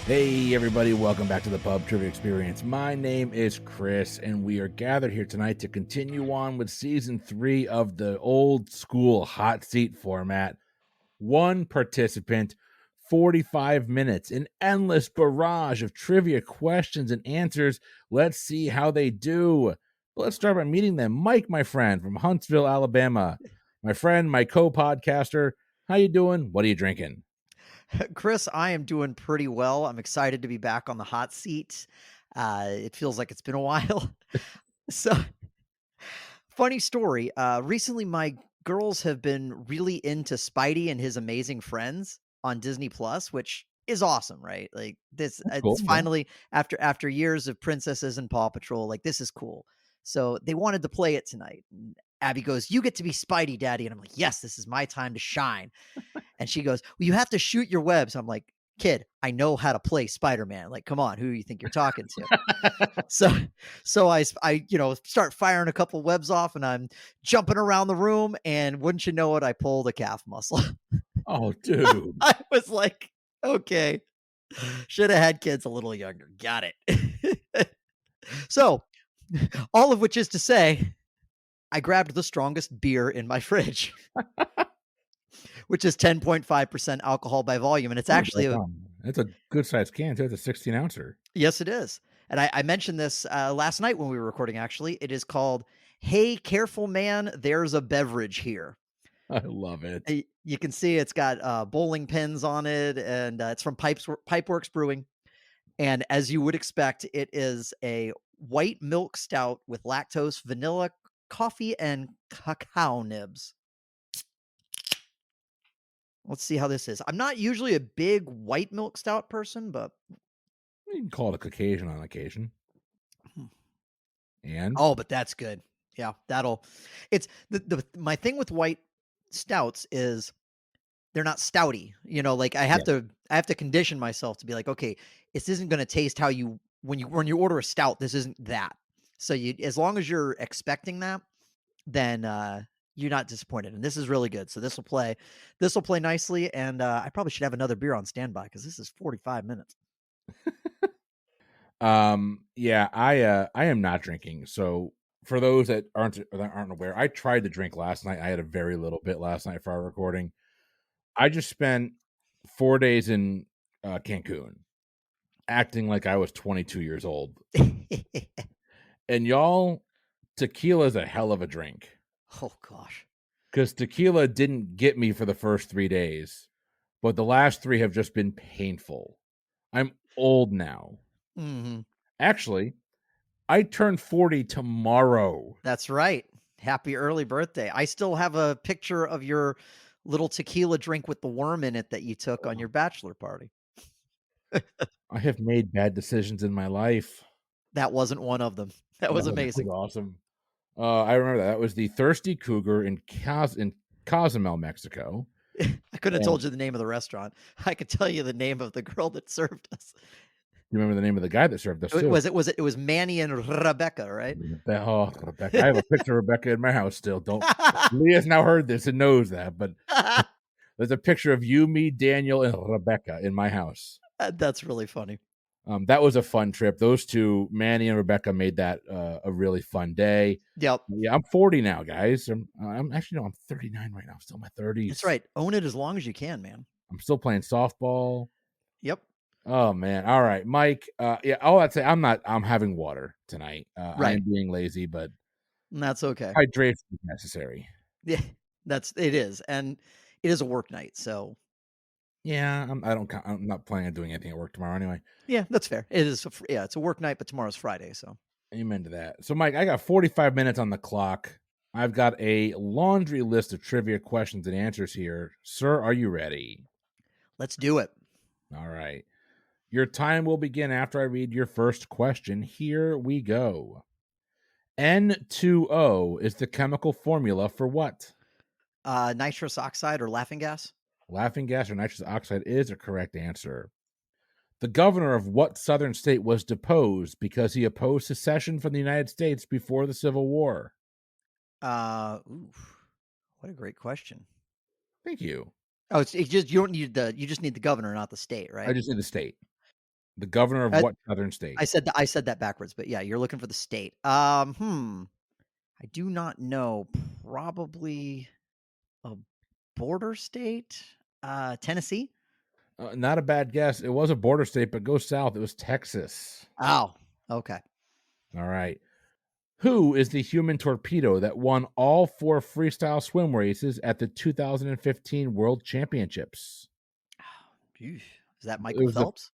Hey, everybody, welcome back to the Pub Trivia Experience. My name is Chris, and we are gathered here tonight to continue on with season 3 of the old school hot seat format. One participant, 45 minutes, an endless barrage of trivia questions and answers. Let's see how they do. Let's start by meeting them. Mike, my friend, from Huntsville, Alabama. My friend, my co-podcaster. How you doing? What are you drinking? Chris, I am doing pretty well. I'm excited to be back on the hot seat. It feels like it's been a while. So, funny story. Recently, my girls have been really into Spidey and His Amazing Friends on Disney Plus, which is awesome, right? Like this, That's it's cool. Yeah. finally after years of princesses and Paw Patrol. Like this is cool. So they wanted to play it tonight. And Abby goes, "You get to be Spidey, Daddy," and I'm like, "Yes, this is my time to shine." And she goes, "Well, you have to shoot your webs." I'm like, "Kid, I know how to play Spider-Man. Like, come on, who do you think you're talking to?" So, so I start firing a couple webs off, and I'm jumping around the room, and wouldn't you know it, I pulled a calf muscle. Oh, dude. I was like, "Okay, should have had kids a little younger. Got it." So, all of which is to say, I grabbed the strongest beer in my fridge, which is 10.5% alcohol by volume, and it's Oh, actually right a on. That's a good sized can too. It's a 16 ouncer. Yes, it is. And I mentioned this last night when we were recording, actually. It is called Hey, Careful Man, There's a Beverage Here. I love it. You can see it's got bowling pins on it, and it's from Pipeworks Brewing. And as you would expect, it is a white milk stout with lactose, vanilla, coffee, and cacao nibs. Let's see how this is. I'm not usually a big white milk stout person, but You can call it a Caucasian on occasion. hmm, And oh, but that's good. Yeah, that'll it's the my thing with white stouts is they're not stouty. Like yeah, I have to condition myself to be like, okay, this isn't gonna taste how you when you order a stout, this isn't that. So you as long as you're expecting that, then you're not disappointed. And this is really good. So this will play nicely. And I probably should have another beer on standby because this is 45 minutes. yeah, I am not drinking. So for those that aren't aware, I tried to drink last night. I had a very little bit last night for our recording. I just spent 4 days in Cancun acting like I was 22 years old. And y'all, tequila is a hell of a drink. Oh gosh. Because tequila didn't get me for the first 3 days, but the last three have just been painful. I'm old now. Hmm. Actually, I turn 40 tomorrow. That's right. Happy early birthday. I still have a picture of your little tequila drink with the worm in it that you took on your bachelor party. I have made bad decisions in my life. That wasn't one of them. That was No, that was amazing. awesome. I remember that. That was the Thirsty Cougar in Cozumel, Mexico. I couldn't have And told you the name of the restaurant. I could tell you the name of the girl that served us. you remember the name of the guy that served us It too? was it was it was Manny and Rebecca, right? Oh, Rebecca. I have a picture of Rebecca in my house still. Don't Leah's now heard this and knows that, but there's a picture of you, me, Daniel, and Rebecca in my house. That's really funny. That was a fun trip. Those two, Manny and Rebecca, made that a really fun day. Yep. Yeah, I'm 40 now, guys. I'm actually no, I'm 39 right now. Still in my That's 30s. right. Own it as long as you can, man. I'm still playing softball. Yep. Oh man. All right, Mike. Yeah. Oh, I'd say I'm having water tonight. I Right. am being lazy, but And that's okay. hydration is necessary. Yeah. It is. And it is a work night, so Yeah, I'm not planning on doing anything at work tomorrow anyway. yeah, that's fair. It is yeah, it's a work night, but tomorrow's Friday, so Amen to that. So, Mike, I got 45 minutes on the clock. I've got a laundry list of trivia questions and answers here. Sir, are you ready? let's do it. All right. Your time will begin after I read your first question. Here we go. N2O is the chemical formula for what? Nitrous oxide or laughing gas? Laughing gas or nitrous oxide is a correct answer. The governor of what southern state was deposed because he opposed secession from the United States before the Civil War? Oof. What a great question. Thank you. Oh, it's just you don't need the you just need the governor, not the state, I right? just need the state. The governor of I what southern state? I said that backwards, but yeah, you're looking for the state. I do not know. Probably a border state? Tennessee? Not a bad guess. It was a border state, but go south. It was Texas. Oh, okay. All right. Who is the human torpedo that won all four freestyle swim races at the 2015 World Championships? Phew. Is that It Michael was the Phelps?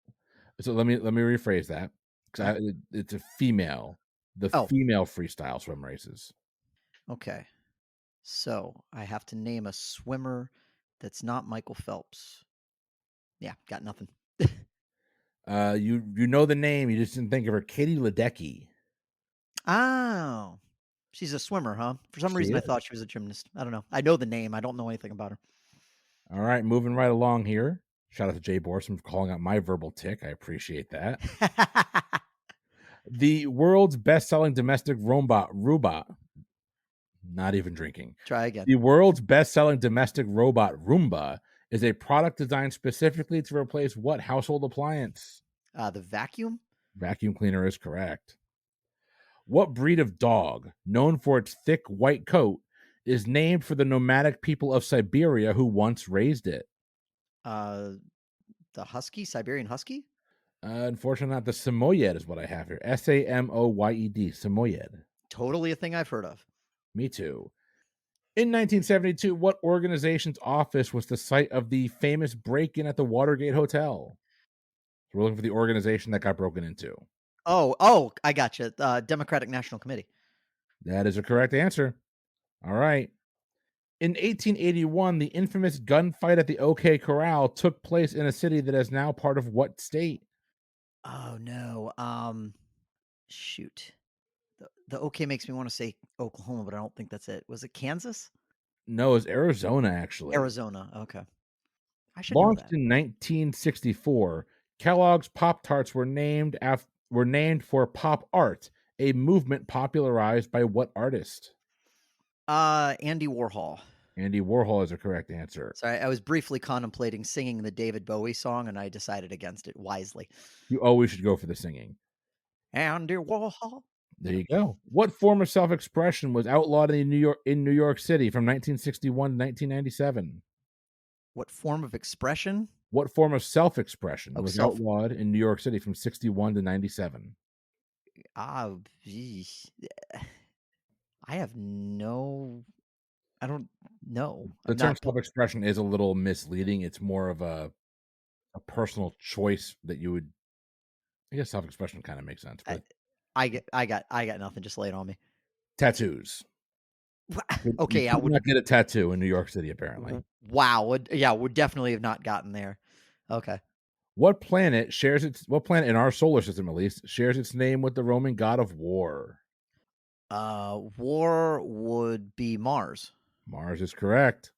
so let me rephrase that Uh-huh. because it's a female, the Oh, female freestyle swim races. okay. So I have to name a swimmer that's not Michael Phelps. Yeah, got nothing. You know the name, you just didn't think of her. Katie Ledecky. Oh, she's a swimmer, huh? For some She reason, I is. thought she was a gymnast. I don't know. I know the name. I don't know anything about her. All right, moving right along here. Shout out to Jay Borson for calling out my verbal tick. I appreciate that. The world's best-selling domestic robot, not even drinking. Try again. The world's best-selling domestic robot Roomba is a product designed specifically to replace what household appliance? The vacuum? Vacuum cleaner is correct. What breed of dog, known for its thick white coat, is named for the nomadic people of Siberia who once raised it? Uh, the husky? Siberian husky? Unfortunately, not the Samoyed is what I have here. Samoyed. Samoyed. Totally a thing I've heard of. Me too. In 1972, what organization's office was the site of the famous break in at the Watergate Hotel? So we're looking for the organization that got broken into. Oh, I gotcha. Democratic National Committee. That is a correct answer. All right. In 1881, the infamous gunfight at the OK Corral took place in a city that is now part of what state? Oh no. Shoot. The OK makes me want to say Oklahoma, but I don't think that's it. Was it Kansas? No, it's Arizona, actually. Arizona. Okay. I should know Launched that. in 1964, Kellogg's Pop Tarts were named for pop art, a movement popularized by what artist? Andy Warhol. Andy Warhol is a correct answer. Sorry, I was briefly contemplating singing the David Bowie song, and I decided against it wisely. You always should go for the singing. Andy Warhol. There you go. What form of self-expression was outlawed in New York City from 1961 to 1997? What form of expression? What form of self-expression Oh, was self. outlawed in New York City from 61 to 97? Ah, geez. I have no. I don't know. The I'm term not. self-expression is a little misleading. It's more of a personal choice that you would. I guess self-expression kind of makes sense, I, but I got nothing. Just lay it on me. tattoos. You Okay, I could would. not get a tattoo in New York City, apparently. Wow. Would definitely have not gotten there. Okay. What planet in our solar system at least shares its name with the Roman god of war? War would be Mars. Mars is correct.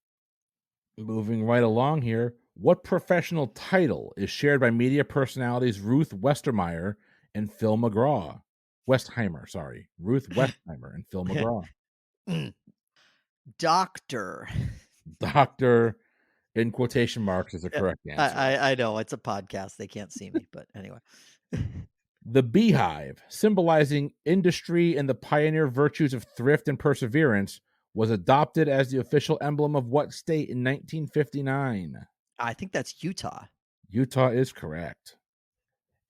Moving right along here, what professional title is shared by media personalities Ruth Westermeyer and Phil McGraw? Westheimer, sorry. Ruth Westheimer and Phil McGraw. Doctor. Doctor in quotation marks is a Yeah, correct answer. I know it's a podcast. They can't see me, but anyway. The beehive, symbolizing industry and the pioneer virtues of thrift and perseverance, was adopted as the official emblem of what state in 1959? I think that's Utah. Utah is correct.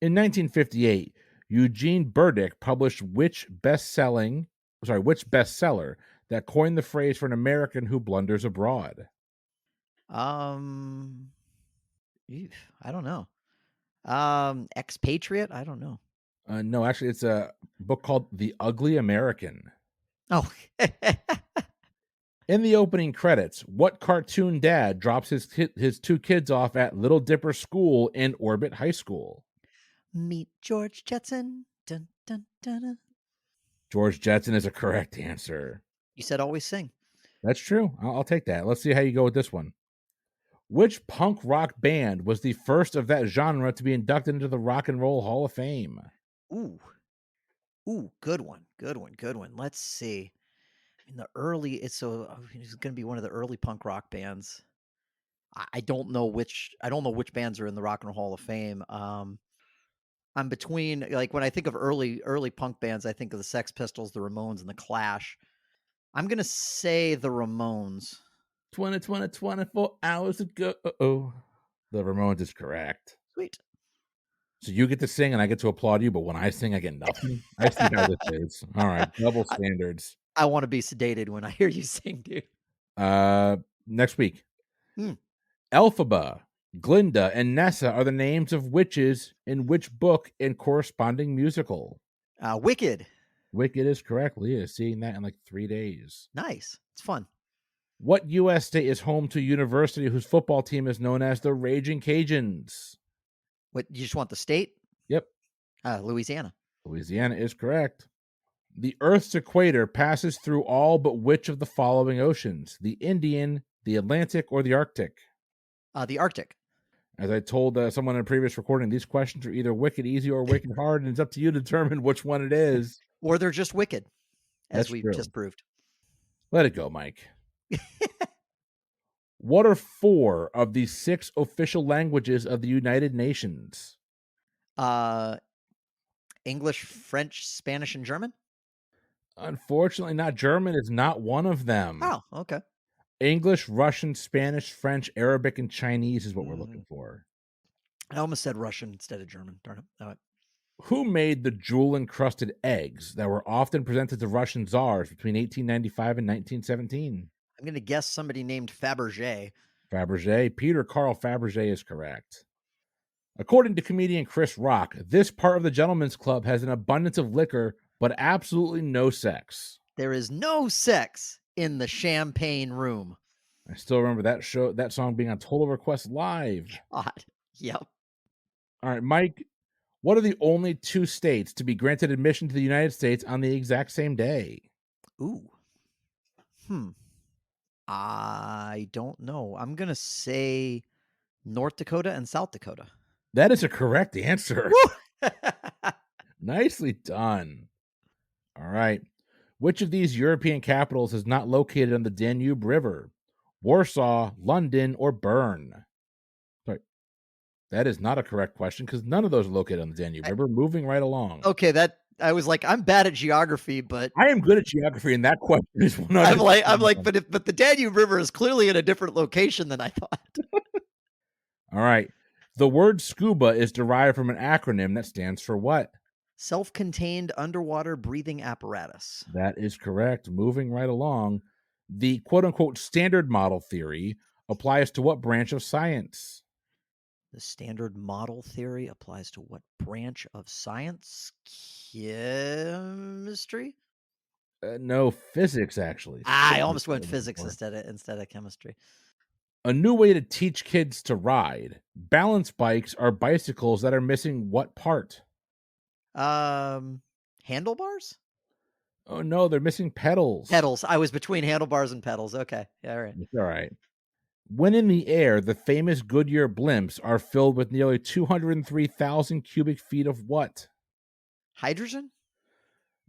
In 1958, Eugene Burdick published which bestseller that coined the phrase for an American who blunders abroad? Um, I don't know. Expatriate. I don't know. No, actually, it's a book called The Ugly American. Oh, In the opening credits, what cartoon dad drops his two kids off at Little Dipper School in Orbit High School? meet George Jetson. Dun, dun, dun, dun. George Jetson is a correct answer. You said always sing. That's true. I'll take that. Let's see how you go with this one. Which punk rock band was the first of that genre to be inducted into the Rock and Roll Hall of Fame? Ooh, good one, good one, good one. Let's see. In the early, it's going to be one of the early punk rock bands. I don't know which bands are in the Rock and Roll Hall of Fame. I'm between like, when I think of early punk bands, I think of the Sex Pistols, the Ramones, and the Clash. I'm gonna say the Ramones. 24 hours ago. Uh-oh. The Ramones is correct. Sweet. So you get to sing and I get to applaud you, but when I sing, I get nothing? I see how this is. All right, double I standards. I wanna be sedated when I hear you sing, dude. Uh, Next week. Hmm. Elphaba, Glinda, and Nessa are the names of witches in which book and corresponding musical? Wicked. Wicked is correct. Leah is seeing that in like 3 days. Nice. It's fun. What U.S. state is home to a university whose football team is known as the Raging Cajuns? What, you just want the state? Yep, Louisiana. Louisiana is correct. The Earth's equator passes through all but which of the following oceans? The Indian, the Atlantic, or the Arctic? The Arctic. As I told someone in a previous recording, these questions are either wicked easy or wicked hard, and it's up to you to determine which one it is. Or they're just wicked, as That's we true. just proved. Let it go, Mike. What are 4 of the 6 official languages of the United Nations? Uh, English, French, Spanish, and German? Unfortunately, not German is not one of them. Oh, okay. English, Russian, Spanish, French, Arabic, and Chinese is what we're looking Mhm. for. I almost said Russian instead of German. Darn it. All right. Who made the jewel-encrusted eggs that were often presented to Russian czars between 1895 and 1917? I'm going to guess somebody named Fabergé. Fabergé. Peter Carl Fabergé is correct. According to comedian Chris Rock, this part of the gentleman's club has an abundance of liquor, but absolutely no sex. There is no sex in the champagne room. I still remember that song being on Total Request Live. God. Yep. All right, Mike, what are the only 2 states to be granted admission to the United States on the exact same day? Ooh. Hmm. I don't know. I'm going to say North Dakota and South Dakota. That is a correct answer. Woo! Nicely done. All right. Which of these European capitals is not located on the Danube River? Warsaw, London, or Bern? Sorry, that is not a correct question because none of those are located on the Danube I, River. Moving right along. okay, that I was like, I'm bad at geography, but I am good at geography, and that question is 100%. I'm like, but the Danube River is clearly in a different location than I thought. All right. The word scuba is derived from an acronym that stands for what? Self-contained underwater breathing apparatus. That is correct. Moving right along. The quote unquote standard model theory applies to what branch of science? The standard model theory applies to what branch of science? Chemistry? No, physics, actually. I Physics almost we're went looking physics for. instead of chemistry. A new way to teach kids to ride. Balance bikes are bicycles that are missing what part? Handlebars? Oh, no, they're missing pedals. Pedals. I was between handlebars and pedals. Okay. Yeah, all right. It's all right. When in the air, the famous Goodyear blimps are filled with nearly 203,000 cubic feet of what? Hydrogen?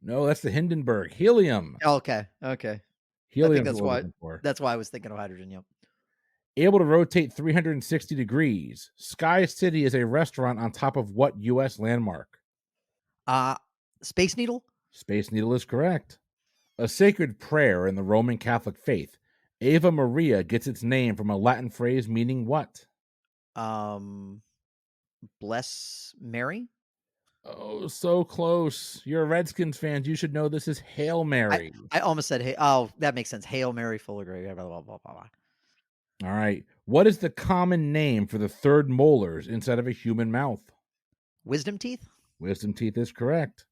No, that's the Hindenburg. Helium. Okay. Okay. I think Helium's what we're looking for. that's why I was thinking of hydrogen. Yep. Able to rotate 360 degrees. Sky City is a restaurant on top of what U.S. landmark? Uh Space Needle? Space Needle is correct. A sacred prayer in the Roman Catholic faith. Ave Maria gets its name from a Latin phrase meaning what? Um Bless Mary? Oh, so close. You're a Redskins fan. You should know this is Hail I Mary. I almost said, hey, oh, that makes sense. Hail Mary, full of grace. Blah, blah, blah, blah, blah. All right. What is the common name for the third molars inside of a human mouth? Wisdom teeth? Wisdom teeth is correct.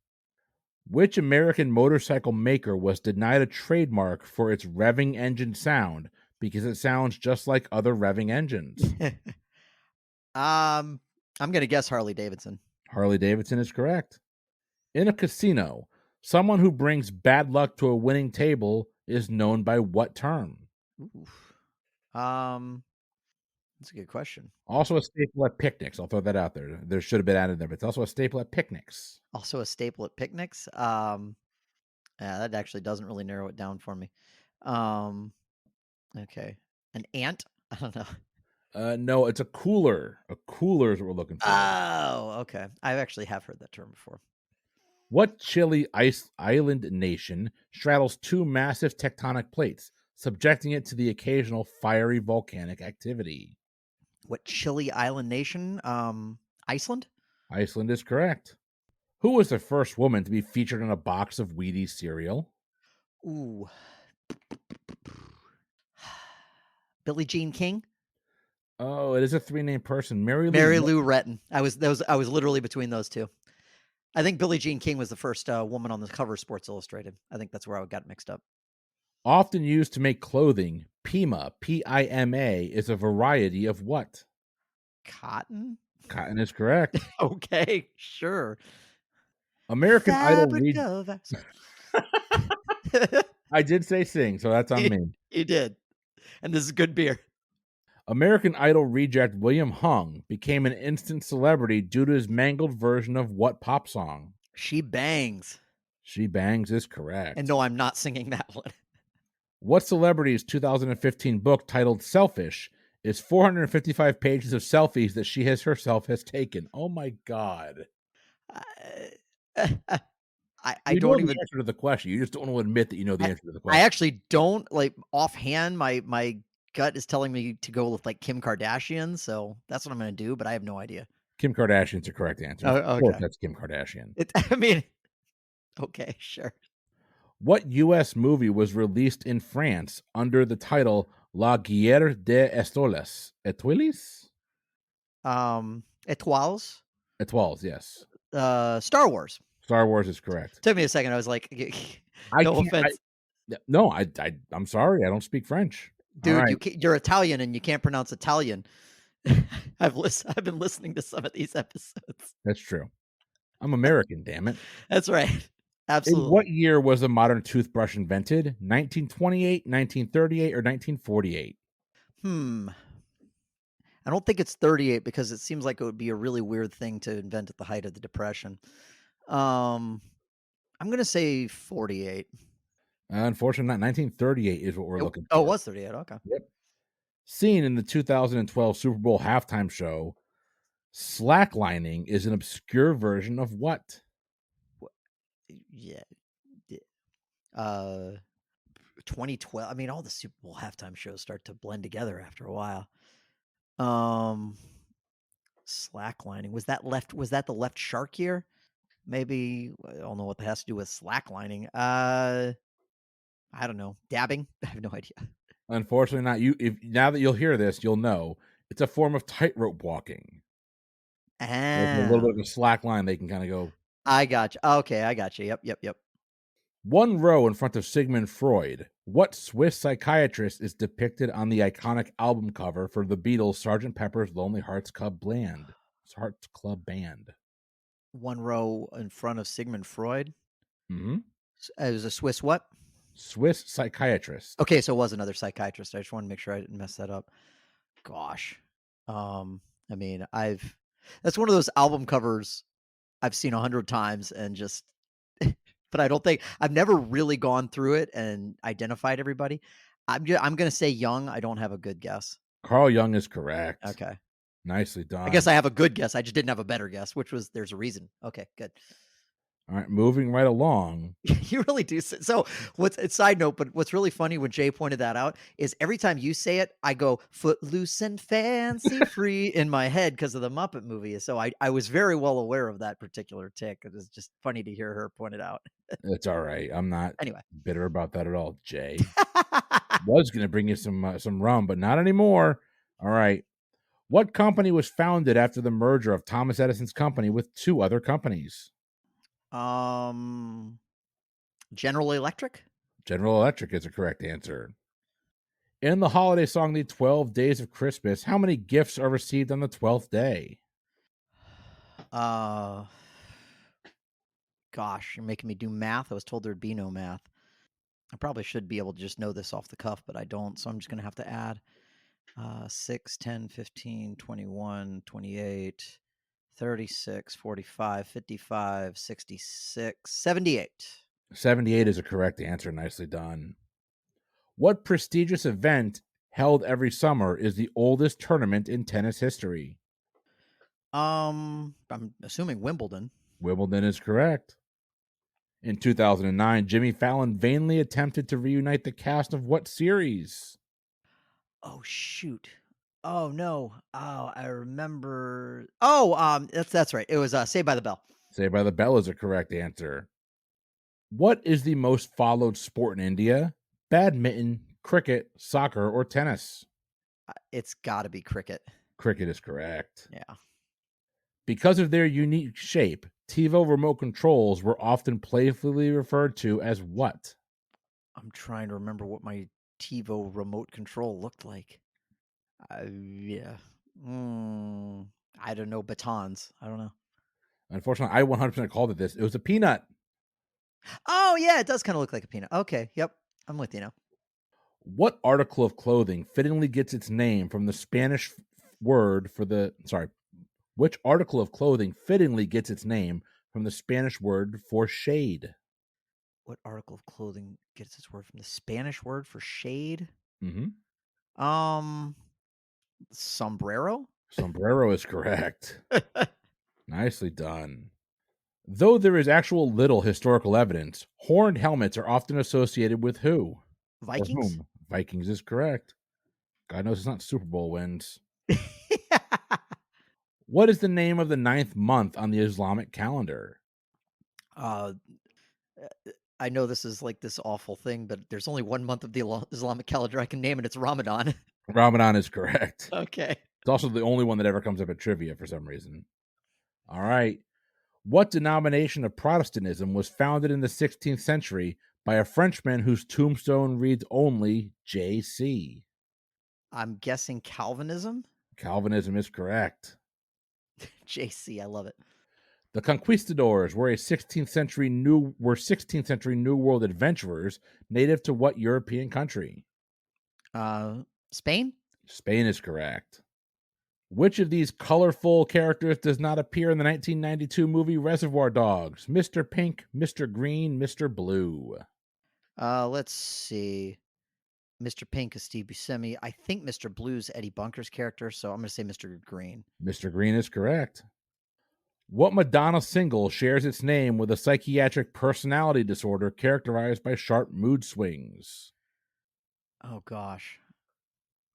Which American motorcycle maker was denied a trademark for its revving engine sound because it sounds just like other revving engines? I'm gonna guess Harley Davidson. Harley Davidson is correct. In a casino, someone who brings bad luck to a winning table is known by what term? Oof. That's a good question. Also a staple at picnics. I'll throw that out there. There should have been added there, but it's also a staple at picnics. Also a staple at picnics. Yeah, that actually doesn't really narrow it down for me. Um, okay. An ant? I don't know. No, it's a cooler. A cooler is what we're looking for. Oh, okay. I actually have heard that term before. What chilly island nation straddles two massive tectonic plates, subjecting it to the occasional fiery volcanic activity? What chilly island nation? Iceland? Iceland is correct. Who was the first woman to be featured on a box of Wheaties cereal? Ooh. Billie Jean King? Oh, it is a three-name person. Mary Lou. Mary Lou Retton. I was literally between those two. I think Billie Jean King was the first woman on the cover of Sports Illustrated. I think that's where I got mixed up. Often used to make clothing, Pima, Pima, is a variety of what? Cotton? Cotton is correct. Okay, sure. American Idol Fabric of I did say sing, so that's on you, me. you did. And this is good beer. American Idol reject William Hung became an instant celebrity due to his mangled version of what pop song? She bangs. She Bangs is And correct. no, I'm not singing that one. What celebrity's 2015 book titled Selfish is 455 pages of selfies that she herself has taken? Oh my God. I, I You know don't the even answer to the question. You just don't want to admit that you know the I, answer to the I question. actually don't like offhand my gut is telling me to go with like Kim Kardashian, so that's what I'm going to do, but I have no idea. Kim Kardashian's the correct answer. Of Oh, course, okay. that's Kim Kardashian. I mean, okay, sure. What US movie was released in France under the title La Guerre des Étoiles? Étoiles? Etoiles, Étoiles, yes. Star Wars. Star Wars is correct. Took me a second. I was like, I no can't. offense, No. I'm sorry. I don't speak French. All dude. right, You're Italian and you can't pronounce Italian. I've been listening to some of these episodes. that's true. I'm American. Damn it. That's right. In what Absolutely. year was the modern toothbrush invented? 1928, 1938, or 1948? Hmm. I don't think it's 38 because it seems like it would be a really weird thing to invent at the height of the Depression. Um, I'm gonna say 48. Unfortunately, not 1938 is what we're looking It for. was 38. Okay. Yep. Seen in the 2012 Super Bowl halftime show, slacklining is an obscure version of what? Yeah. d- Uh, 2012. I mean, all the Super Bowl halftime shows start to blend together after a while. Um, slacklining was that the left shark year? Maybe I don't know what that has to do with slacklining. I don't know. Dabbing? I have no idea. Unfortunately, not you. If now that you'll hear this, you'll know it's a form of tightrope walking. There's a little bit Ah, of a slack line they can kind of go I got you. Okay, I got you. Yep, yep, yep. one row in front of Sigmund Freud. What Swiss psychiatrist is depicted on the iconic album cover for the Beatles' Sgt. Pepper's Lonely Hearts Club Band? One row in front of Sigmund Freud. Hmm. It was a Swiss what? Swiss psychiatrist. Okay, so it was another psychiatrist. I just want to make sure I didn't mess that up. Gosh. Um, I mean, I've that's one of those album covers I've seen 100 times and just but I don't think I've never really gone through it and identified everybody. I'm gonna say Young. I don't have a good guess. Carl Jung is correct. Okay. Nicely I guess done. I have a good guess. I just didn't have a better guess, which was there's a reason. Okay, good. All right, moving right along. You really do. So, what's a side note, but what's really funny when Jay pointed that out is every time you say it, I go footloose and fancy free in my head because of the Muppet movie. So I was very well aware of that particular tick. It was just funny to hear her point it out. It's all right. I'm not Anyway. bitter about that at all, Jay. Was going to bring you some rum, but not anymore. All right. What company was founded after the merger of Thomas Edison's company with two other companies? um, General Electric. General Electric is the correct answer. In the holiday song, The 12 Days of Christmas, how many gifts are received on the 12th day? Uh, Gosh, you're making me do math. I was told there'd be no math. I probably should be able to just know this off the cuff, but I don't. So I'm just going to have to add 6, 10, 15, 21, 28, 36, 45, 55, 66, 78. 78 is a correct answer. Nicely done. What prestigious event held every summer, is the oldest tournament in tennis history? I'm assuming Wimbledon. Wimbledon is correct. In 2009, Jimmy Fallon vainly attempted to reunite the cast of what series? Oh shoot. Oh no. Oh, I remember. Oh, that's right. It was Saved by the Bell. Saved by the Bell is a correct answer. What is the most followed sport in India? Badminton, cricket, soccer, or tennis? It's got to be cricket. Cricket is correct. Yeah. Because of their unique shape, TiVo remote controls were often playfully referred to as what? I'm trying to remember what my TiVo remote control looked like. Yeah. I don't know. Batons. I don't know. Unfortunately, I 100% called it this. It was a peanut. Oh yeah, it does kind of look like a peanut. Okay. Yep. I'm with you now. What article of clothing fittingly gets its name from the Spanish word for the sorry, which article of clothing fittingly gets its name from the Spanish word for shade? What article of clothing gets its word from the Spanish word for shade? Mhm. Um, sombrero. Sombrero is correct. Nicely done. Though there is actual little historical evidence, horned helmets are often associated with who or Vikings. whom? Vikings is correct. God knows it's not Super Bowl wins. What is the name of the ninth month on the Islamic calendar? uh, I know this is like this awful thing, but there's only 1 month of the Islamic calendar I can name, and it's Ramadan. Ramadan is correct. Okay. It's also the only one that ever comes up at trivia for some reason. All right. What denomination of Protestantism was founded in the 16th century by a Frenchman whose tombstone reads only JC? I'm guessing Calvinism. Calvinism is correct. JC, I love it. The conquistadors were 16th century New World adventurers native to what European country? Spain. Spain is correct. Which of these colorful characters does not appear in the 1992 movie Reservoir Dogs? Mr. Pink, Mr. Green, Mr. Blue. Let's see. Mr. Pink is Steve Buscemi. I think Mr. Blue's Eddie Bunker's character, so I'm going to say Mr. Green. Mr. Green is correct. What Madonna single shares its name with a psychiatric personality disorder characterized by sharp mood swings? Oh gosh,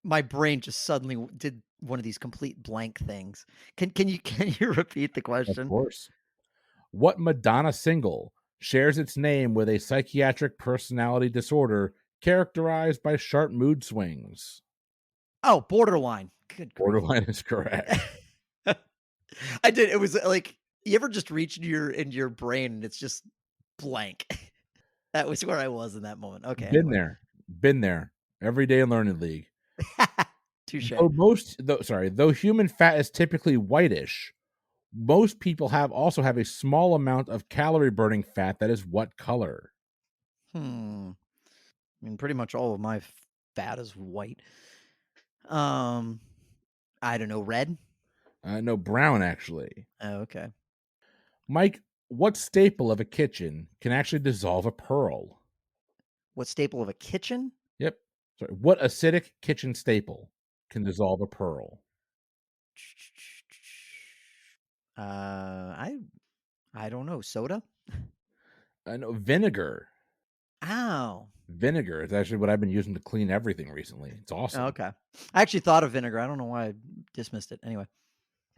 my brain just suddenly did one of these complete blank things. Can you can you repeat the Of question? course. What Madonna single shares its name with a psychiatric personality disorder characterized by sharp mood swings? Oh, borderline. Good grief. Borderline is correct. I did. It was like you ever just reach into your brain and it's just blank. That was where I was in that moment. Okay, Been anyway. there. Been there. Every day in Learning League. Touche. Though human fat is typically whitish, most people have a small amount of calorie burning fat that is what color? Hmm. I mean, pretty much all of my fat is white. Um, I don't know, red? No, brown actually. Oh, okay. Mike, what staple of a kitchen can actually dissolve a pearl? What staple of a kitchen? Yep. Sorry. What acidic kitchen staple can dissolve a pearl? I I don't know, soda? No, vinegar. Ow. Vinegar is actually what I've been using to clean everything recently. It's Oh, awesome. okay. I actually thought of vinegar. I don't know why I dismissed it. Anyway,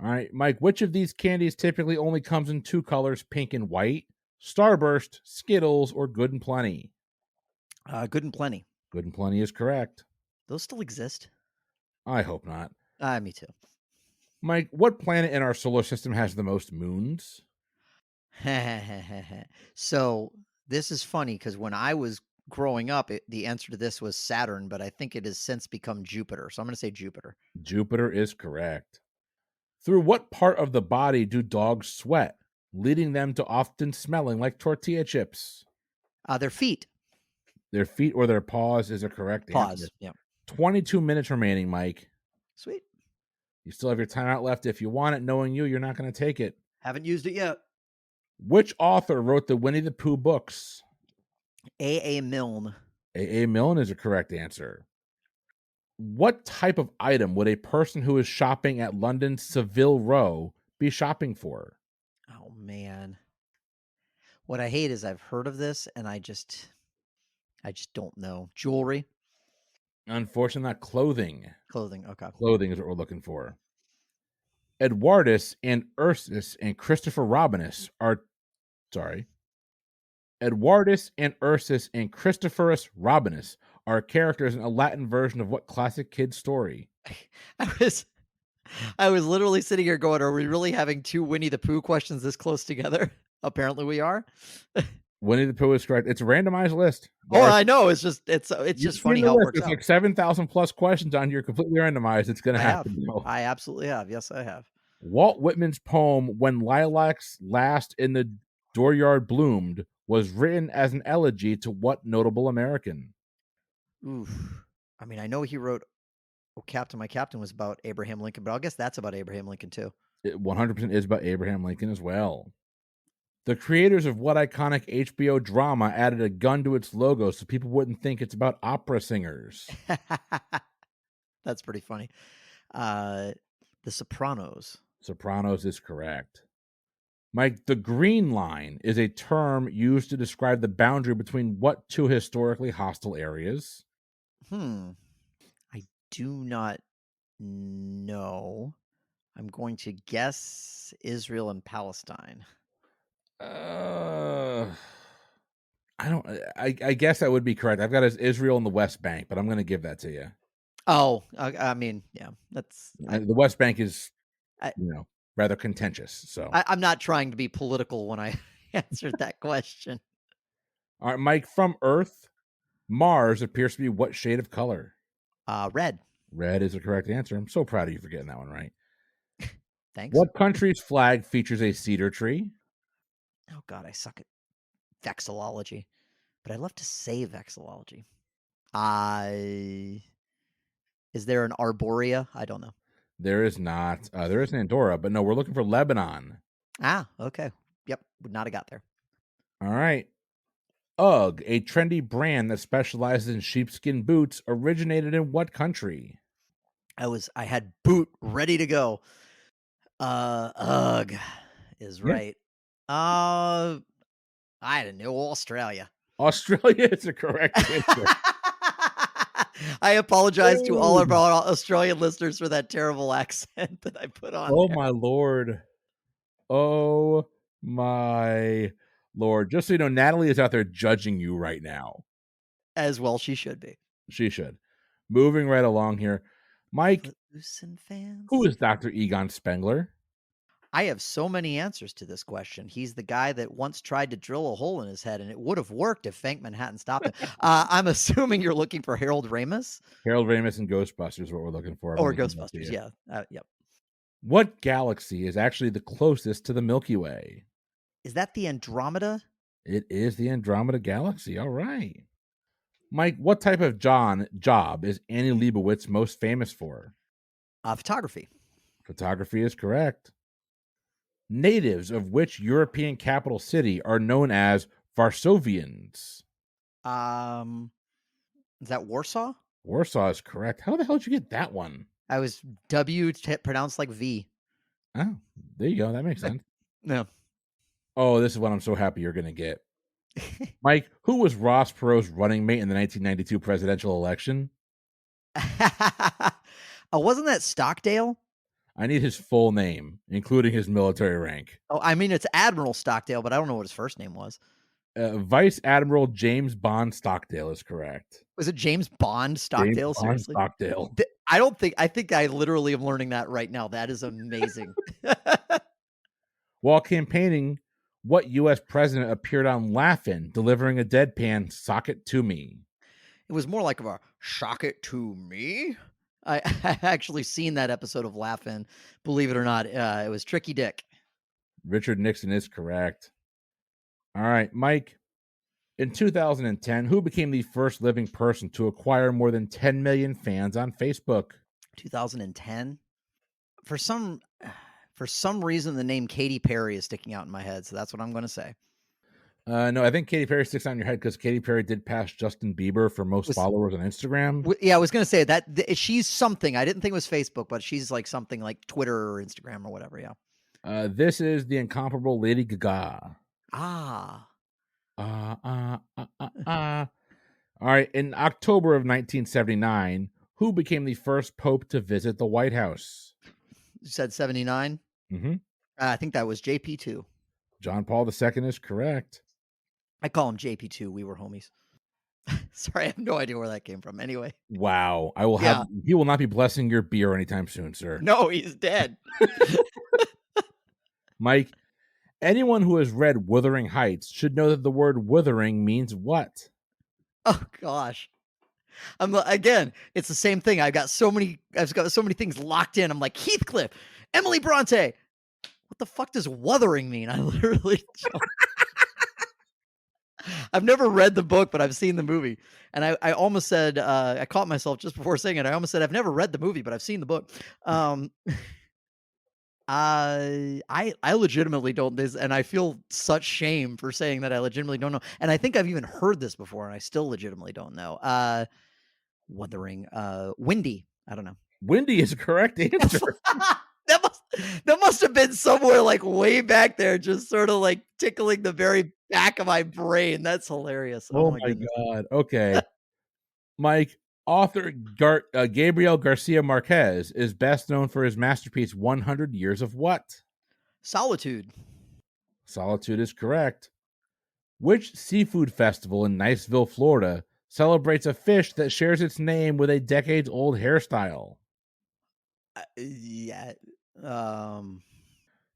All right, Mike, which of these candies typically only comes in two colors, pink and white? Starburst, Skittles, or Good and Plenty? good and plenty. Good and Plenty is correct. Those still exist? I hope not. Me too. Mike, what planet in our solar system has the most moons? So this is funny because when I was growing up, the answer to this was Saturn, but I think it has since become Jupiter. So I'm going to say Jupiter. Jupiter is correct. Through what part of the body do dogs sweat, leading them to often smelling like tortilla chips? Their feet. Their feet or their paws is a correct answer. Pause. Yeah. 22 minutes remaining, Mike. Sweet. You still have your timeout left. If you want it, knowing you're not going to take it. Haven't used it yet. Which author wrote the Winnie the Pooh books? A. Milne. A. Milne is a correct answer. What type of item would a person who is shopping at London's Savile Row be shopping for? Oh man. What I hate is I've heard of this and I just don't know. Jewelry, Unfortunately, not clothing. clothing. Okay. Clothing is what we're looking for. Eduardus and Ursus and Christopher Robinus are sorry. Eduardus and Ursus and Christophorus Robinus are characters in a Latin version of what classic kid story? I was I was literally sitting here going, "Are we really having 2 Winnie the Pooh questions this close together?" Apparently we are. Winnie the Pooh is correct. It's a randomized list. Oh, There are I know. It's You've just seen funny the how it list. works There's out. like 7,000 plus questions on here, completely randomized. It's gonna I have have. to go. I absolutely have. Yes, I have. Walt Whitman's poem "When Lilacs Last in the Dooryard Bloomed" was written as an elegy to what notable American? Oof. I mean, I know he wrote "Oh, Captain, My Captain" was about Abraham Lincoln, but I guess that's about Abraham Lincoln too. It 100% is about Abraham Lincoln as well. The creators of what iconic HBO drama added a gun to its logo so people wouldn't think it's about opera singers? That's pretty funny. Uh, The Sopranos. Sopranos is correct. Mike, the green line is a term used to describe the boundary between what two historically hostile areas? Hmm. I do not know. I'm going to guess Israel and Palestine. Uh, I don't. I guess that would be correct. I've got as Israel and the West Bank, but I'm going to give that to you. Oh, I mean, yeah, that's The West Bank is, I, rather contentious. So, I'm not trying to be political when I answered that question. all right, Mike, from Earth, Mars appears to be what shade of color? Red. Red is the correct answer. I'm so proud of you for getting that one right. Thanks. What country's flag features a cedar tree? Oh God, I suck at vexillology, but I love to say vexillology. I Is there an arborea? I don't know. There is not. There is an Andorra, but no, we're looking for Lebanon. Okay. Yep, would not have got there. All right. UGG, a trendy brand that specializes in sheepskin boots, originated in what country? I had boot ready to go. Ugh is Yeah. right. I don't know, Australia. Australia is the correct answer. I apologize to all of Boom. our Australian listeners for that terrible accent that I put on Oh there. my lord. Oh my lord. Just so you know, Natalie is out there judging you right now. As well she should be. She should. Moving right along here. Mike, Footloose and who is fancy. Dr. Egon Spengler? I have so many answers to this question. He's the guy that once tried to drill a hole in his head, and it would have worked if Venkman hadn't stopped him. I'm assuming you're looking for Harold Ramis Harold Ramis and Ghostbusters is what we're looking for. I'm or going to give that to Ghostbusters. you. Yeah. Yep. What galaxy is actually the closest to the Milky Way? Is that the Andromeda? It is the Andromeda Galaxy. All right. Mike, what type of job is Annie Leibovitz most famous for? Photography. Photography is correct. Natives of which European capital city are known as Varsovians? Um, is that Warsaw? Warsaw is correct. How the hell did you get that one? I was pronounced like V. Oh, there you go. That makes sense. No. Oh, this is what I'm so happy you're going to get. Mike, who was Ross Perot's running mate in the 1992 presidential election? Wasn't that Stockdale? I need his full name, including his military rank. Oh, I mean, it's Admiral Stockdale, but I don't know what his first name was. Vice Admiral James Bond Stockdale is correct. Was it James Bond James Stockdale? Bond Seriously? Stockdale. I think I literally am learning that right now. That is amazing. While campaigning, what U.S. president appeared on Laugh-In, delivering a deadpan "Sock it to me"? It was more like of a shock it to me. I actually seen that episode of Laugh-In. Believe it or not, it was Tricky Dick. Richard Nixon is correct. All right, Mike. In 2010, who became the first living person to acquire more than 10 million fans on Facebook? 2010. For some reason, the name Katy Perry is sticking out in my head, so that's what I'm going to say. No, I think Katy Perry sticks out in your head because Katy Perry did pass Justin Bieber for most Was followers on Instagram. yeah, I was gonna say that she's something. I didn't think it was Facebook, but she's like something like Twitter or Instagram or whatever. Yeah. This is the incomparable Lady Gaga. Ah. Uh, uh, uh, uh, uh. All right. In October of 1979, who became the first pope to visit the White House? You said 79. Mm-hmm. I think that was JP2. John Paul II is correct. I call him JP2. We were homies. Sorry, I have no idea where that came from. Anyway. Wow. I will have. Yeah. He will not be blessing your beer anytime soon, sir. No, he's dead. Mike, anyone who has read Wuthering Heights should know that the word wuthering means what? Oh gosh. Again, it's the same thing. I've got so many things locked in. I'm like, Heathcliff, Emily Bronte. What the fuck does wuthering mean? I literally don't. I've never read the book, but I've seen the movie. And I almost said, I caught myself just before saying it. I almost said, I've never read the movie, but I've seen the book. I legitimately don't this, and I feel such shame for saying that I legitimately don't know. And I think I've even heard this before, and I still legitimately don't know. Wuthering, windy. I don't know. Windy is a correct answer. that must that must have been somewhere like way back there, just sort of like tickling the very back of my brain. That's hilarious. Oh Oh my my goodness. God. Okay. Mike, author Gabriel Garcia Marquez is best known for his masterpiece 100 Years of What? Solitude. Solitude is correct. Which seafood festival in Niceville, Florida celebrates a fish that shares its name with a decades-old hairstyle? Yeah. Um.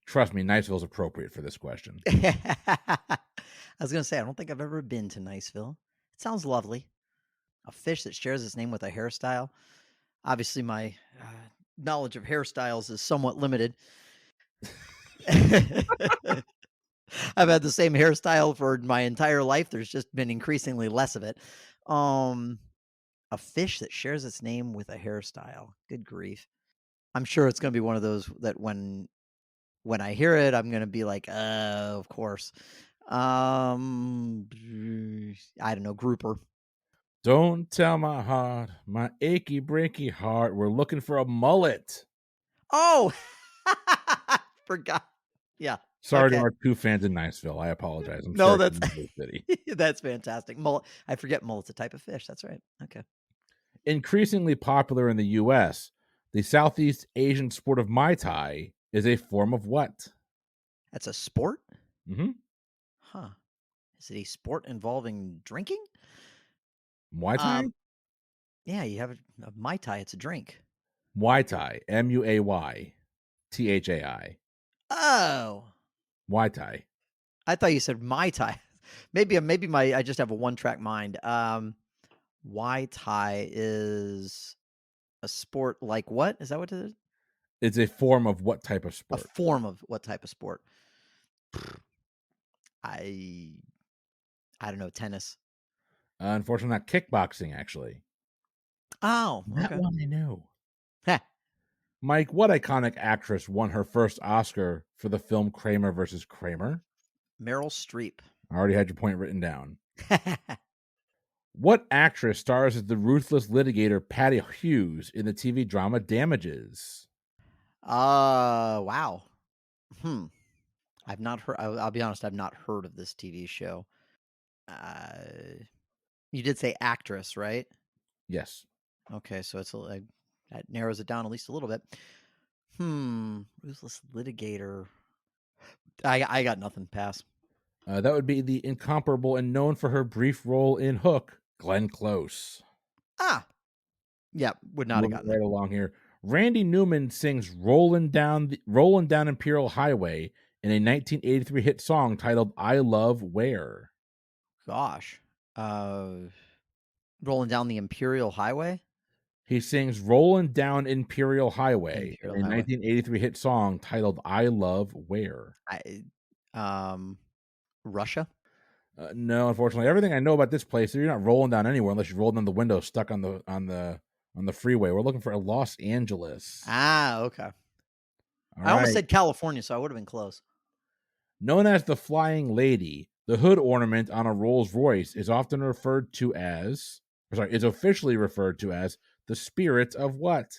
Trust me, Niceville is appropriate for this question. I was gonna say I don't think I've ever been to Niceville. It sounds lovely. A fish that shares its name with a hairstyle. Obviously, my knowledge of hairstyles is somewhat limited. I've had the same hairstyle for my entire life. There's just been increasingly less of it. Um, a fish that shares its name with a hairstyle. Good grief. I'm sure it's going to be one of those that when I hear it, I'm going to be like, of course. I don't know, grouper. Don't tell my heart, my achy breaky heart. We're looking for a mullet. Oh, forgot. Yeah. Sorry to Okay. our two fans in Niceville. I apologize. I'm No, sure that's it's in the city. that's fantastic. Mullet. I forget mullet's a type of fish. That's right. Okay. Increasingly popular in the U.S., the Southeast Asian sport of Mai Tai is a form of what? That's a sport? Mm-hmm. Huh. Is it a sport involving drinking? Muay Thai? Um, yeah, you have a Mai Tai, it's a drink. Muay Thai. Muaythai. Oh. Muay Thai. I thought you said Mai Tai. Maybe I just have a one-track mind. Muay Thai is a sport like what? Is that what it is? It's a form of what type of A sport? form of what type of sport? I I don't know, tennis. Unfortunately, not kickboxing, actually. Oh, That okay. one I knew. Heh. Mike, what iconic actress won her first Oscar for the film Kramer versus Kramer? Meryl Streep. I already had your point written down. What actress stars as the ruthless litigator Patty Hughes in the TV drama Damages? Wow. Hmm. I've not heard. I'll be honest. I've not heard of this TV show. Uh, you did say actress, right? Yes. Okay, so that narrows it down at least a little bit. Ruthless litigator. I got nothing. Pass. That would be the incomparable and known for her brief role in Hook, Glenn Close. Ah, yeah, would not have Moving gotten right there. along here. Randy Newman sings "Rollin' Down Imperial Highway" in a 1983 hit song titled "I Love Where." Gosh, rolling down the Imperial Highway. He sings "Rollin' Down Imperial Highway" in Imperial a Highway. 1983 hit song titled "I Love Where." I Russia. No, unfortunately, everything I know about this place, you're not rolling down anywhere unless you're rolling down the window stuck on the freeway. We're looking for Los Angeles. Ah, okay. All I almost right. said California, so I would have been close. Known as the Flying Lady, The hood ornament on a Rolls Royce is often is officially referred to as the spirit of what?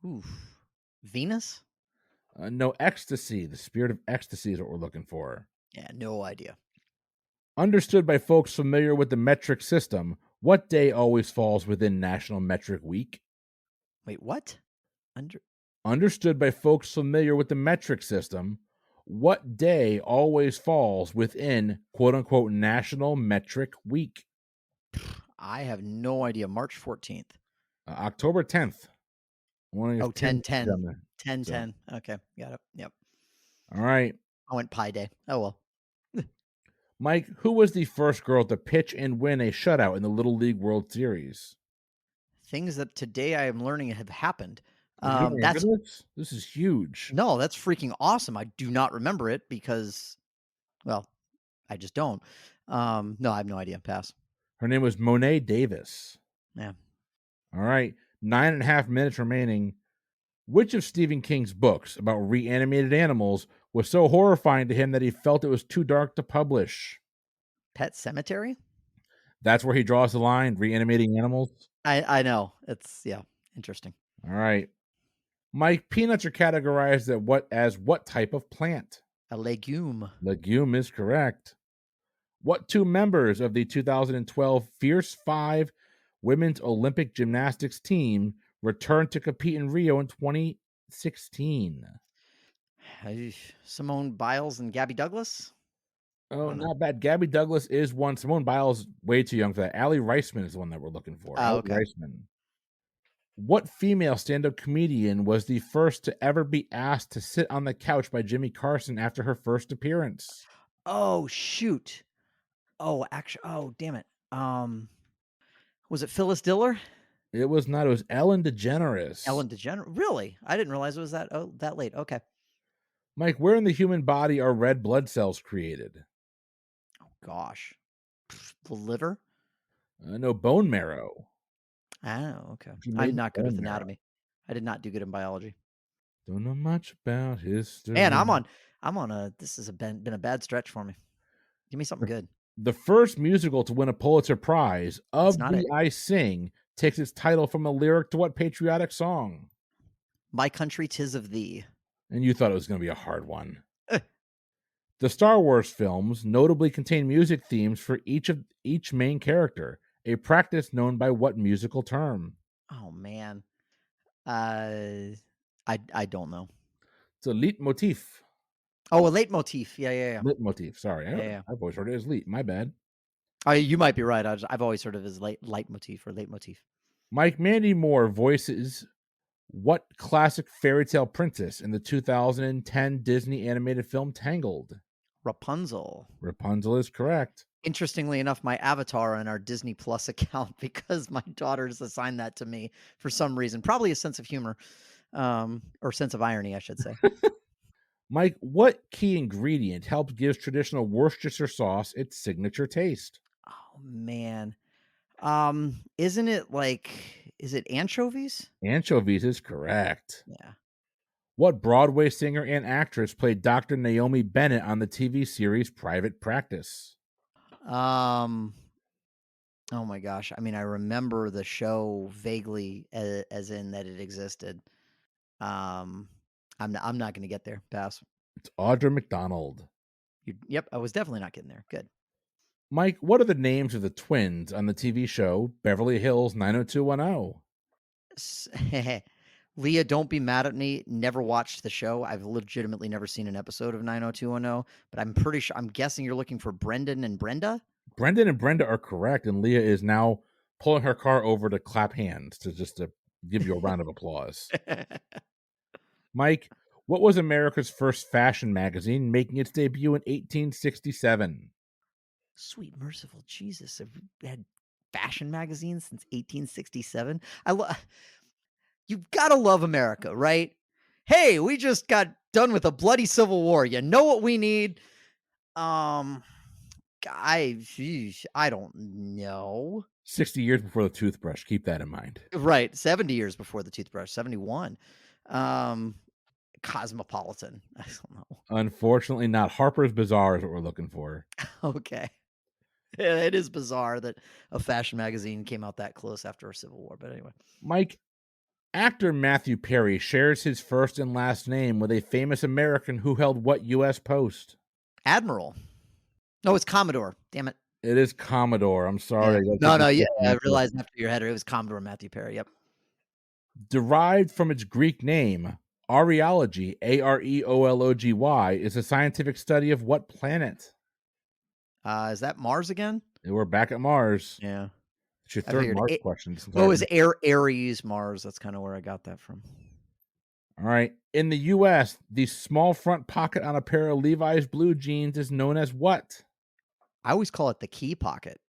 Oof. Venus? No, ecstasy. The spirit of ecstasy is what we're looking for. Yeah, no idea. Understood by folks familiar with the metric system, what day always falls within National Metric Week? Wait, what? Under Understood by folks familiar with the metric system, what day always falls within quote unquote National Metric Week? I have no idea. March 14th. October 10th. One of your Oh, things 10-10. on there. 10-10. Okay, got it. Yep. All right. I went Pi Day. Oh well. Mike, who was the first girl to pitch and win a shutout in the Little League World Series? Things that today I am learning have happened. Oh, you don't remember That's this? This is huge. no, that's freaking awesome. I do not remember it because, well, I just don't. No, I have no idea. Pass. Her name was Monet Davis. Yeah. All right. 9.5 minutes remaining. Which of Stephen King's books about reanimated animals was so horrifying to him that he felt it was too dark to publish? Pet Cemetery? That's where he draws the line, reanimating animals. I know. It's yeah, interesting. All right. Mike, peanuts are categorized as what type of plant? A legume. Legume is correct. What two members of the 2012 Fierce 5 women's Olympic gymnastics team returned to compete in Rio in 2016? Simone Biles and Gabby Douglas? I Oh, don't know. not bad. Gabby Douglas is one. Simone Biles way too young for that. Allie Reisman is the one that we're looking for. Oh, Allie okay. Reisman. What female stand-up comedian was the first to ever be asked to sit on the couch by Jimmy Carson after her first appearance? Oh, shoot. Oh, actually, oh, damn it. Was it Phyllis Diller? It was not. It was Ellen DeGeneres. Ellen DeGeneres? Really? I didn't realize it was that late. Okay. Mike, where in the human body are red blood cells created? Oh gosh. The liver? No, bone marrow. Oh, okay. She I'm made not good with bone marrow. anatomy. I did not do good in biology. Don't know much about history. Man, I'm on a this has been a bad stretch for me. Give me something good. The first musical to win a Pulitzer Prize, That's Of not it. Thee I Sing, takes its title from a lyric to what patriotic song? My country 'tis of thee. And you thought it was going to be a hard one. The Star Wars films notably contain music themes for each main character, a practice known by what musical term? Oh man. I don't know. It's a leitmotif. Oh, a leitmotif. Yeah. Leitmotif, sorry. Yeah. I've always heard it as leet. My bad. Oh, you might be right. I've always heard of it as leitmotif or leitmotif. Mike Mandy Moore voices what classic fairy tale princess in the 2010 Disney animated film Tangled? Rapunzel. Rapunzel is correct. Interestingly enough, my avatar on our Disney Plus account, because my daughters assigned that to me for some reason, probably a sense of humor, or sense of irony, I should say. Mike, what key ingredient helps gives traditional Worcestershire sauce its signature taste? Oh man. Isn't it is it anchovies? Anchovies is correct. Yeah. What Broadway singer and actress played Dr. Naomi Bennett on the TV series Private Practice? Um, oh my gosh. I mean, I remember the show vaguely as in that it existed. Um, I'm not going to get there. Pass. It's Audra McDonald. Yep, I was definitely not getting there. Good. Mike, what are the names of the twins on the TV show Beverly Hills 90210? Leah, don't be mad at me. Never watched the show. I've legitimately never seen an episode of 90210, but I'm pretty sure, I'm guessing you're looking for Brendan and Brenda. Brendan and Brenda are correct, and Leah is now pulling her car over to clap hands to give you a round of applause. Mike, what was America's first fashion magazine, making its debut in 1867? Sweet merciful Jesus. Have had fashion magazines since 1867. You've got to love America, right? Hey, we just got done with a bloody civil war. You know what we need? I don't know. 60 years before the toothbrush. Keep that in mind. Right, 70 years before the toothbrush, 71. Cosmopolitan. I don't know. Unfortunately, not. Harper's Bazaar is what we're looking for. Okay. Yeah, it is bizarre that a fashion magazine came out that close after a Civil War, but anyway. Mike, actor Matthew Perry shares his first and last name with a famous American who held what U.S. post? Admiral. No, it's Commodore. Damn it. It is Commodore. I'm sorry. Yeah. I gotta No, take no, yeah, the I answer. realized after your header it was Commodore Matthew Perry. Yep. Derived from its Greek name, areology, Areology, is a scientific study of what planet? Is that Mars again? And we're back at Mars. Yeah. It's your I third figured Mars it. question this Well, it entire was day. Aries Mars. That's kind of where I got that from. All right. In the U.S., the small front pocket on a pair of Levi's blue jeans is known as what? I always call it the key pocket.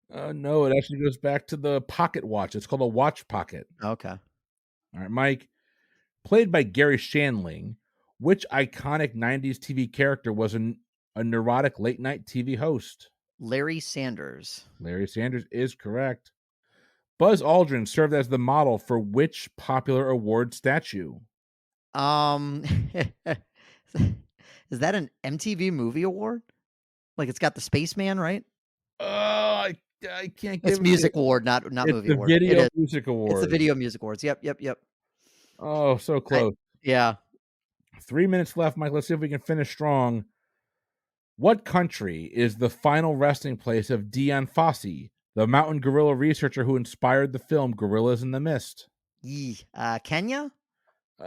No, it actually goes back to the pocket watch. It's called a watch pocket. Okay. All right, Mike. Played by Gary Shandling, which iconic 90s TV character was a neurotic late night TV host? Larry Sanders. Larry Sanders is correct. Buzz Aldrin served as the model for which popular award statue? Um, is that an MTV Movie Award? Like it's got the Spaceman, right? Oh, I can't It's give it to you. Music Award, not It's Movie the Award. It Video is. Music It's the Award. Video Music Awards. Yep, yep, yep. Oh, so close. Yeah. 3 minutes left, Mike. Let's see if we can finish strong. What country is the final resting place of Dian Fossey, the mountain gorilla researcher who inspired the film Gorillas in the Mist? Kenya?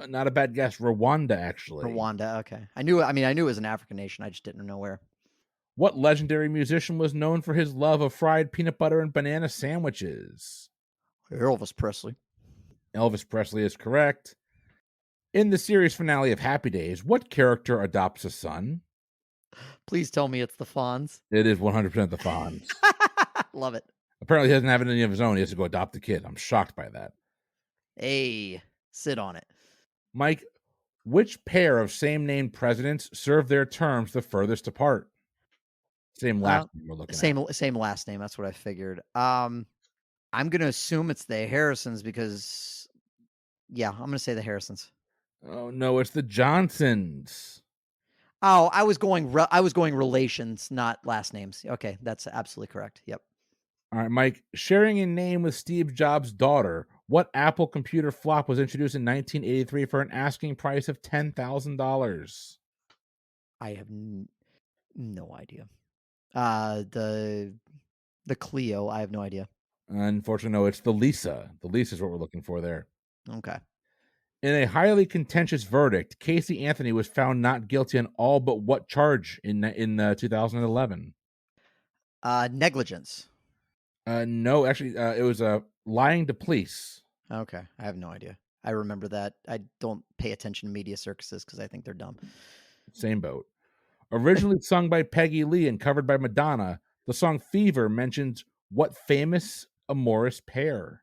Not a bad guess. Rwanda, actually. Rwanda. Okay. I knew it was an African nation. I just didn't know where. What legendary musician was known for his love of fried peanut butter and banana sandwiches? Elvis Presley. Elvis Presley is correct. In the series finale of Happy Days, what character adopts a son? Please tell me it's the Fonz. It is 100% the Fonz. Love it. Apparently, he doesn't have any of his own. He has to go adopt a kid. I'm shocked by that. Hey, sit on it. Mike, which pair of same-named presidents served their terms the furthest apart? Same last name we're looking at. Same last name. That's what I figured. I'm gonna assume it's the Harrisons because, yeah, I'm gonna say the Harrisons. Oh no, it's the Johnsons. Oh, I was going relations, not last names. Okay, that's absolutely correct. Yep. All right, Mike. Sharing a name with Steve Jobs' daughter, what Apple computer flop was introduced in 1983 for an asking price of $10,000? I have no idea. The Clio. I have no idea. Unfortunately, no, it's the Lisa. The Lisa is what we're looking for there. Okay. In a highly contentious verdict, Casey Anthony was found not guilty on all but what charge in 2011? Negligence. No, actually, it was lying to police. Okay, I have no idea. I remember that. I don't pay attention to media circuses because I think they're dumb. Same boat. Originally sung by Peggy Lee and covered by Madonna, the song Fever mentions what famous amorous pair?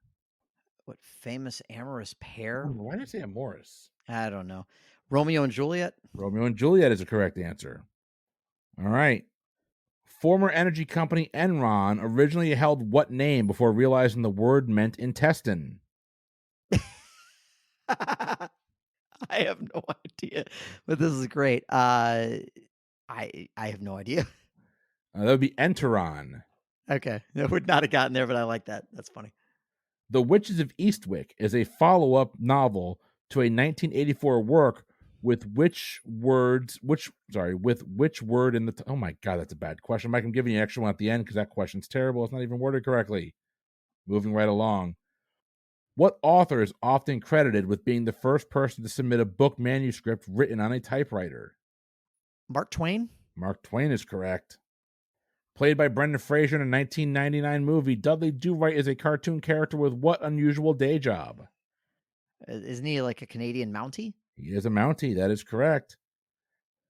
What famous amorous pair? Why did I say amorous? I don't know. Romeo and Juliet? Romeo and Juliet is a correct answer. All right. Former energy company Enron originally held what name before realizing the word meant intestine? I have no idea, but this is great. I have no idea. That would be Enteron. Okay, I would not have gotten there, but I like that. That's funny. The Witches of Eastwick is a follow-up novel to a 1984 work with which word in the oh my god, that's a bad question, Mike. I'm giving you an extra one at the end because that question's terrible. It's not even worded correctly. Moving right along. What author is often credited with being the first person to submit a book manuscript written on a typewriter? Mark Twain? Mark Twain is correct. Played by Brendan Fraser in a 1999 movie, Dudley Do-Right is a cartoon character with what unusual day job? Isn't he like a Canadian Mountie? He is a Mountie. That is correct.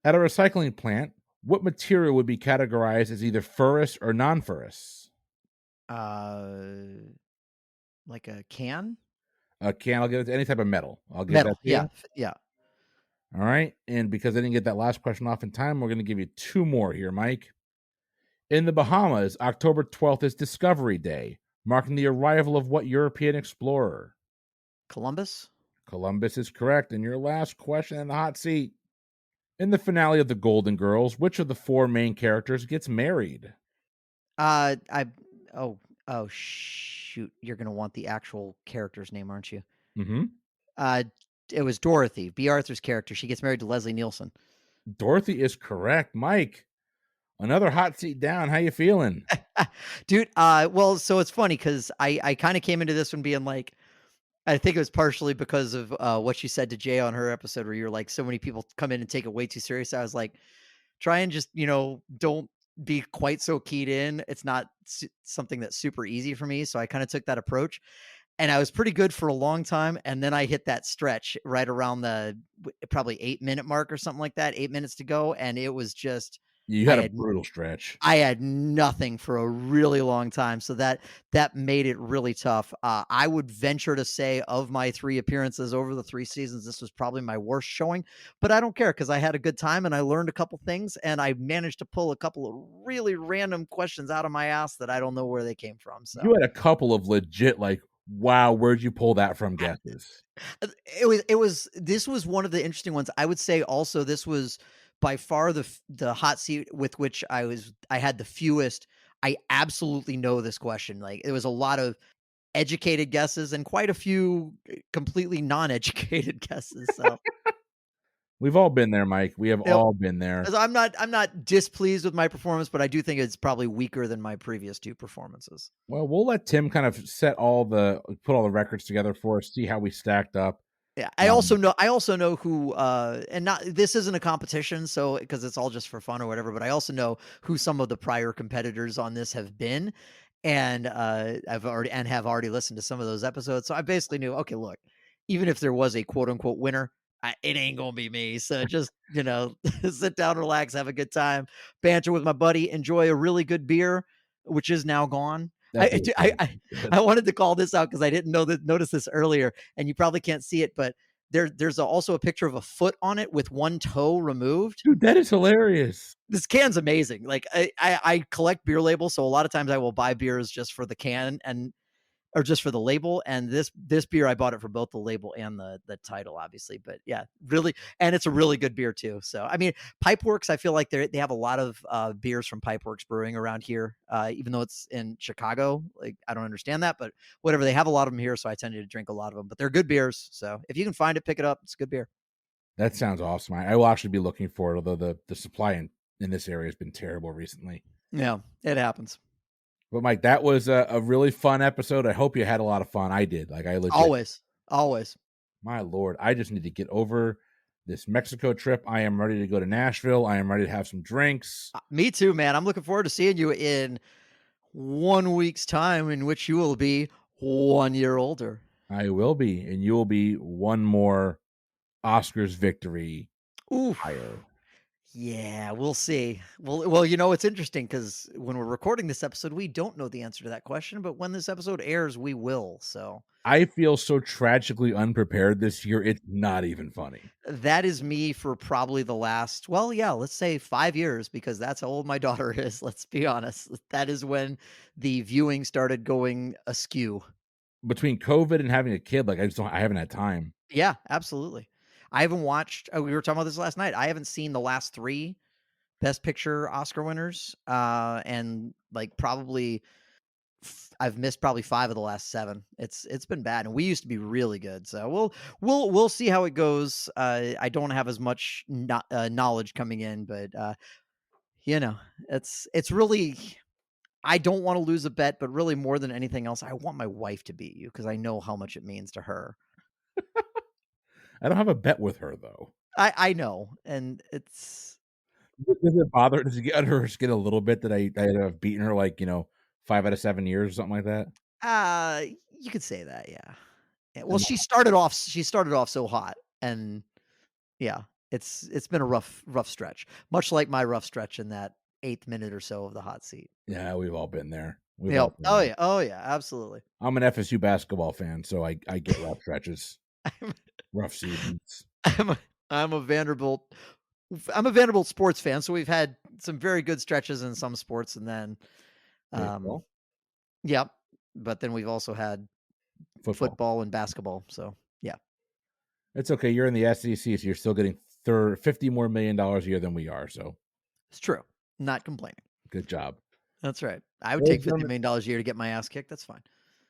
At a recycling plant, what material would be categorized as either ferrous or non-ferrous? Like a can? A can. I'll give it to any type of metal. I'll give Metal. that to you. Yeah. All right. And because I didn't get that last question off in time, we're going to give you two more here, Mike. In the Bahamas, October 12th is Discovery Day, marking the arrival of what European explorer? Columbus? Columbus is correct. And your last question in the hot seat. In the finale of The Golden Girls, which of the four main characters gets married? I oh oh shoot, you're gonna want the actual character's name, aren't you? Hmm. Uh, it was Dorothy, B. Arthur's character. She gets married to Leslie Nielsen. Dorothy is correct. Mike, another hot seat down. How you feeling? Dude, well, so it's funny because I kind of came into this one being like, I think it was partially because of what she said to Jay on her episode, where you're like, so many people come in and take it way too serious. I was like, try and just, don't be quite so keyed in. It's not something that's super easy for me. So I kind of took that approach and I was pretty good for a long time. And then I hit that stretch right around the probably 8 minute mark or something like that, 8 minutes to go. And it was just, You I had a had brutal stretch. I had nothing for a really long time, so that made it really tough. I would venture to say of my 3 appearances over the 3 seasons, this was probably my worst showing, but I don't care because I had a good time and I learned a couple things, and I managed to pull a couple of really random questions out of my ass that I don't know where they came from, so You had a couple of legit, like, wow, where'd you pull that from guesses? it was this was one of the interesting ones. I would say also this was by far the hot seat with which I had the fewest. I absolutely know this question. Like it was a lot of educated guesses and quite a few completely non-educated guesses. So We've all been there, Mike. We have yep. all been there. 'Cause I'm not displeased with my performance, but I do think it's probably weaker than my previous 2 performances. Well, we'll let Tim kind of put all the records together for us, see how we stacked up. Yeah, Um, I also know who, and not this isn't a competition, so because it's all just for fun or whatever, but I also know who some of the prior competitors on this have been, and, have already listened to some of those episodes, so I basically knew, okay, look, even if there was a quote unquote winner, it ain't gonna be me, so just, sit down, relax, have a good time, banter with my buddy, enjoy a really good beer, which is now gone. that beer was good. I wanted to call this out because I didn't notice this earlier, and you probably can't see it, but also a picture of a foot on it with one toe removed. Dude, that is hilarious. This can's amazing. Like I collect beer labels, so a lot of times I will buy beers just for the can and or just for the label. And this beer, I bought it for both the label and the title, obviously. But yeah, really, and it's a really good beer too. So I mean, Pipeworks, I feel like they have a lot of beers from Pipeworks Brewing around here, even though it's in Chicago. Like I don't understand that, but whatever. They have a lot of them here, so I tended to drink a lot of them. But they're good beers. So if you can find it, pick it up. It's good beer. That sounds awesome. I will actually be looking for it, although the supply in this area has been terrible recently. Yeah, it happens. But Mike, that was a really fun episode. I hope you had a lot of fun. I did. Like I legit, Always, always. my lord, I just need to get over this Mexico trip. I am ready to go to Nashville. I am ready to have some drinks. Me too, man. I'm looking forward to seeing you in 1 week's time, in which you will be 1 year older. I will be, and you will be one more Oscars victory Ooh, higher. yeah, we'll see. It's interesting because when we're recording this episode, we don't know the answer to that question, but when this episode airs, we will. So I feel so tragically unprepared this year. It's not even funny. that is me for probably the last, well, yeah, let's say 5 years, because that's how old my daughter is. Let's be honest. That is when the viewing started going askew. Between COVID and having a kid, like I haven't had time. Yeah, absolutely. I haven't watched, we were talking about this last night. I haven't seen the last three Best Picture Oscar winners, and like probably I've missed probably 5 of the last 7. It's been bad, and we used to be really good. So we'll see how it goes. I don't have as much knowledge coming in, but you know, it's really I don't want to lose a bet, but really more than anything else, I want my wife to beat you because I know how much it means to her. I don't have a bet with her though. I know, and it's Does it get under her skin a little bit that I have beaten her like, 5 out of 7 years or something like that? uh you could say that, yeah. Yeah, well, Am she started off so hot, and yeah, it's been a rough stretch, much like my rough stretch in that 8th minute or so of the hot seat. Yeah, we've all been there. We've all Yep. been Oh, there. yeah. Oh, yeah, absolutely. I'm an FSU basketball fan, so I get rough stretches, I'm rough seasons. I'm a I'm a Vanderbilt I'm a Vanderbilt sports fan, so we've had some very good stretches in some sports, and then, um Baseball, yep, but then we've also had football. football and basketball, so yeah. It's okay. You're in the SEC, so you're still getting $50 more million a year than we are. So It's true. Not complaining. good job. That's right. I would Well, take $50 million a year to get my ass kicked. That's fine.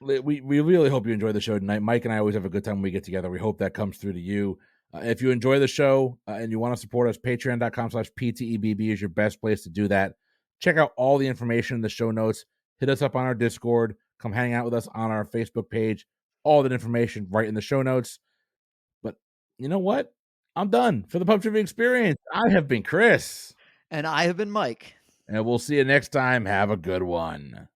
we really hope you enjoy the show tonight. Mike and I always have a good time when we get together. We hope that comes through to you. If you enjoy the show and you want to support us, patreon.com/PTEBB is your best place to do that. Check out all the information in the show notes. Hit us up on our Discord. Come hang out with us on our Facebook page. All that information right in the show notes. But you know what? I'm done for the Pub Trivia Experience. I have been Chris. And I have been Mike. And we'll see you next time. Have a good one.